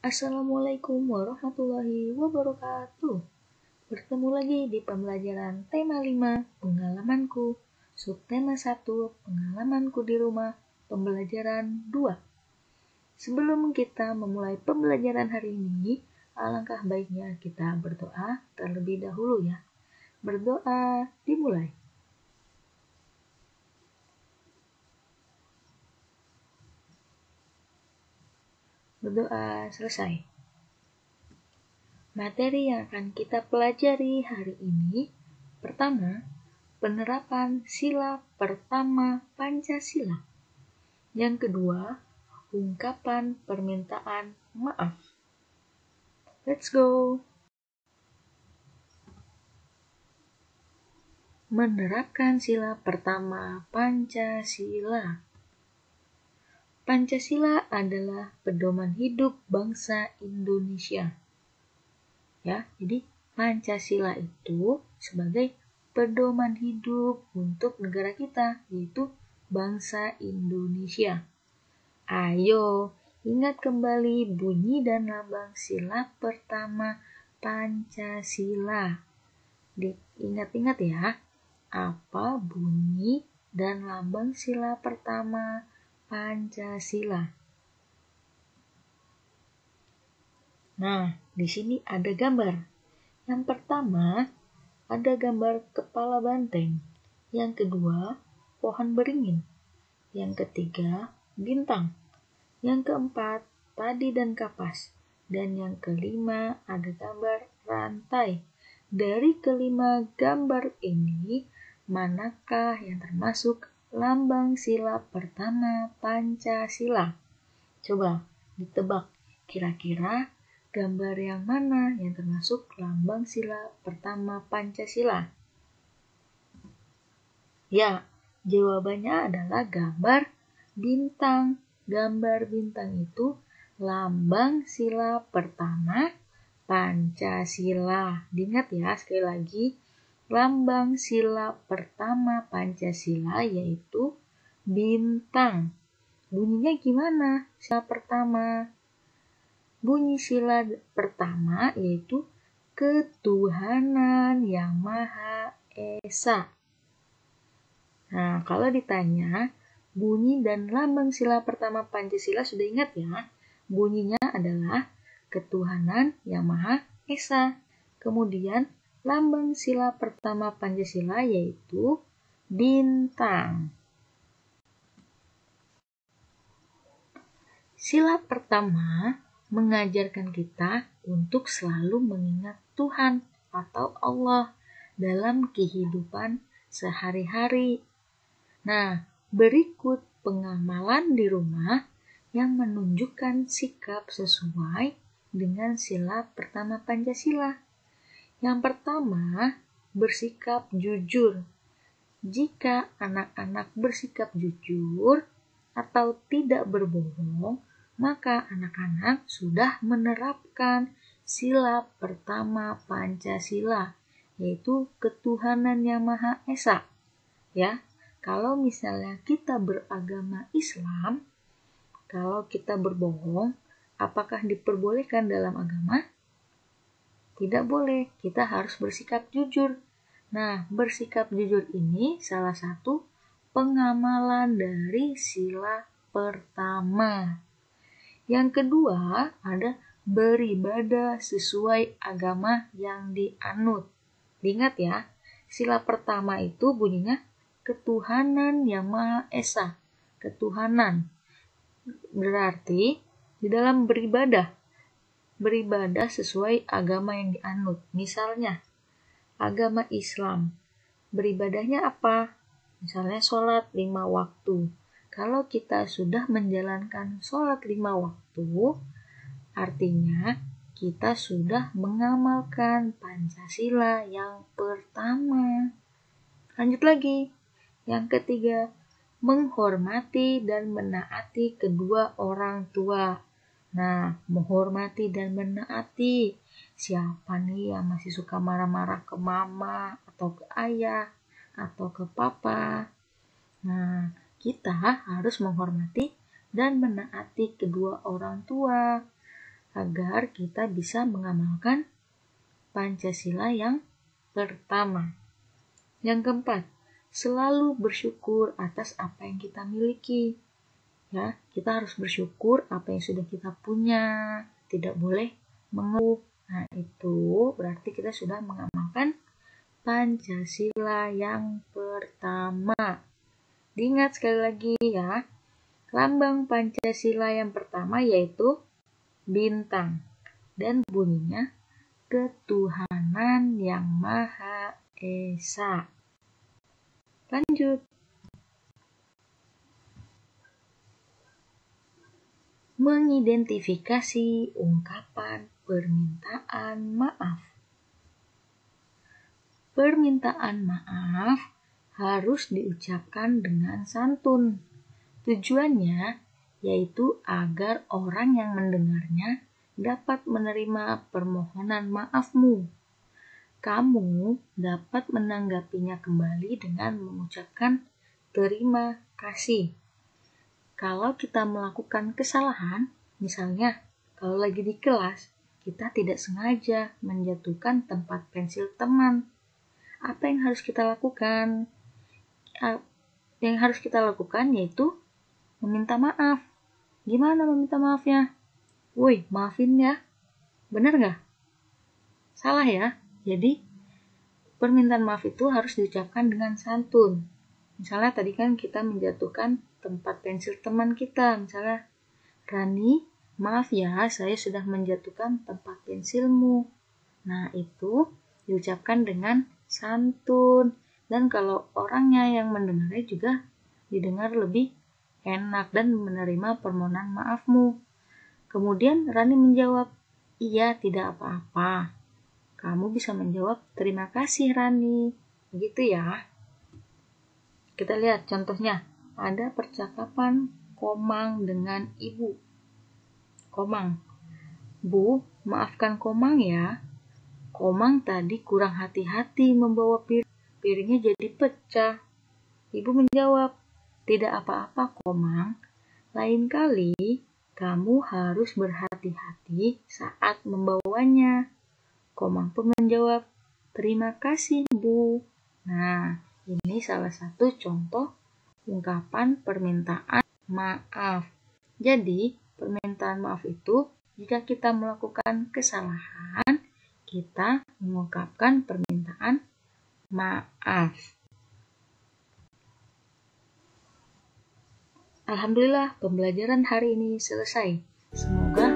Assalamualaikum warahmatullahi wabarakatuh. Bertemu lagi di pembelajaran tema 5, pengalamanku. Subtema 1, pengalamanku di rumah, pembelajaran 2. Sebelum kita memulai pembelajaran hari ini, alangkah baiknya kita berdoa terlebih dahulu ya. Berdoa dimulai. Berdoa selesai. Materi yang akan kita pelajari hari ini, pertama, penerapan sila pertama Pancasila. Yang kedua, ungkapan permintaan maaf. Let's go! Menerapkan sila pertama Pancasila. Pancasila adalah pedoman hidup bangsa Indonesia. Ya, jadi Pancasila itu sebagai pedoman hidup untuk negara kita, yaitu bangsa Indonesia. Ayo, ingat kembali bunyi dan lambang sila pertama Pancasila. Ingat-ingat ya, apa bunyi dan lambang sila pertama Pancasila. Nah, di sini ada gambar. Yang pertama, ada gambar kepala banteng. Yang kedua, pohon beringin. Yang ketiga, bintang. Yang keempat, padi dan kapas. Dan yang kelima, ada gambar rantai. Dari kelima gambar ini, manakah yang termasuk lambang sila pertama Pancasila? Coba ditebak, kira-kira gambar yang mana yang termasuk lambang sila pertama Pancasila? Ya, jawabannya adalah gambar bintang. Gambar bintang itu lambang sila pertama Pancasila. Diingat ya, sekali lagi, lambang sila pertama Pancasila yaitu bintang. Bunyinya gimana sila pertama? Bunyi sila pertama yaitu ketuhanan yang Maha Esa. Nah, kalau ditanya, bunyi dan lambang sila pertama Pancasila sudah ingat ya? Bunyinya adalah ketuhanan yang Maha Esa. Kemudian, lambang sila pertama Pancasila yaitu bintang. Sila pertama mengajarkan kita untuk selalu mengingat Tuhan atau Allah dalam kehidupan sehari-hari. Nah, berikut pengamalan di rumah yang menunjukkan sikap sesuai dengan sila pertama Pancasila. Yang pertama, bersikap jujur. Jika anak-anak bersikap jujur atau tidak berbohong, maka anak-anak sudah menerapkan sila pertama Pancasila, yaitu ketuhanan yang Maha Esa. Ya, kalau misalnya kita beragama Islam, kalau kita berbohong, apakah diperbolehkan dalam agama? Tidak boleh, kita harus bersikap jujur. Nah, bersikap jujur ini salah satu pengamalan dari sila pertama. Yang kedua, ada beribadah sesuai agama yang dianut. Diingat ya, sila pertama itu bunyinya ketuhanan yang Maha Esa. Ketuhanan. Berarti di dalam beribadah sesuai agama yang dianut. Misalnya, agama Islam. Beribadahnya apa? Misalnya sholat 5 waktu. Kalau kita sudah menjalankan sholat 5 waktu, artinya kita sudah mengamalkan Pancasila yang pertama. Lanjut lagi. Yang ketiga, menghormati dan menaati kedua orang tua. Nah, menghormati dan menaati. Siapa nih yang masih suka marah-marah ke mama atau ke ayah atau ke papa? Nah, kita harus menghormati dan menaati kedua orang tua. agar kita bisa mengamalkan Pancasila yang pertama. Yang keempat, selalu bersyukur atas apa yang kita miliki. Ya, kita harus bersyukur apa yang sudah kita punya, tidak boleh mengeluh. Nah, itu berarti kita sudah mengamalkan Pancasila yang pertama. Diingat sekali lagi ya, lambang Pancasila yang pertama yaitu bintang dan bunyinya ketuhanan yang Maha Esa. Lanjut. Mengidentifikasi ungkapan permintaan maaf. Permintaan maaf harus diucapkan dengan santun. Tujuannya yaitu agar orang yang mendengarnya dapat menerima permohonan maafmu. Kamu dapat menanggapinya kembali dengan mengucapkan terima kasih. Kalau kita melakukan kesalahan, misalnya kalau lagi di kelas, kita tidak sengaja menjatuhkan tempat pensil teman. Apa yang harus kita lakukan? Yang harus kita lakukan yaitu meminta maaf. Gimana meminta maafnya? Woi, maafin ya. Benar nggak? Salah ya? Jadi, permintaan maaf itu harus diucapkan dengan santun. Misalnya tadi kan kita menjatuhkan tempat pensil teman kita. Misalnya, Rani, maaf ya, saya sudah menjatuhkan tempat pensilmu. Nah, itu diucapkan dengan santun. Dan kalau orangnya yang mendengarnya juga didengar lebih enak dan menerima permohonan maafmu. Kemudian Rani menjawab, iya tidak apa-apa. Kamu bisa menjawab, terima kasih Rani. Begitu ya. Kita lihat contohnya. Ada percakapan Komang dengan ibu. Komang, Bu, maafkan Komang ya. Komang tadi kurang hati-hati membawa piringnya jadi pecah. Ibu menjawab, tidak apa-apa Komang. Lain kali kamu harus berhati-hati saat membawanya. Komang pun menjawab, terima kasih Bu. Nah, ini salah satu contoh ungkapan permintaan maaf. Jadi, permintaan maaf itu jika kita melakukan kesalahan, kita mengungkapkan permintaan maaf. Alhamdulillah, pembelajaran hari ini selesai. Semoga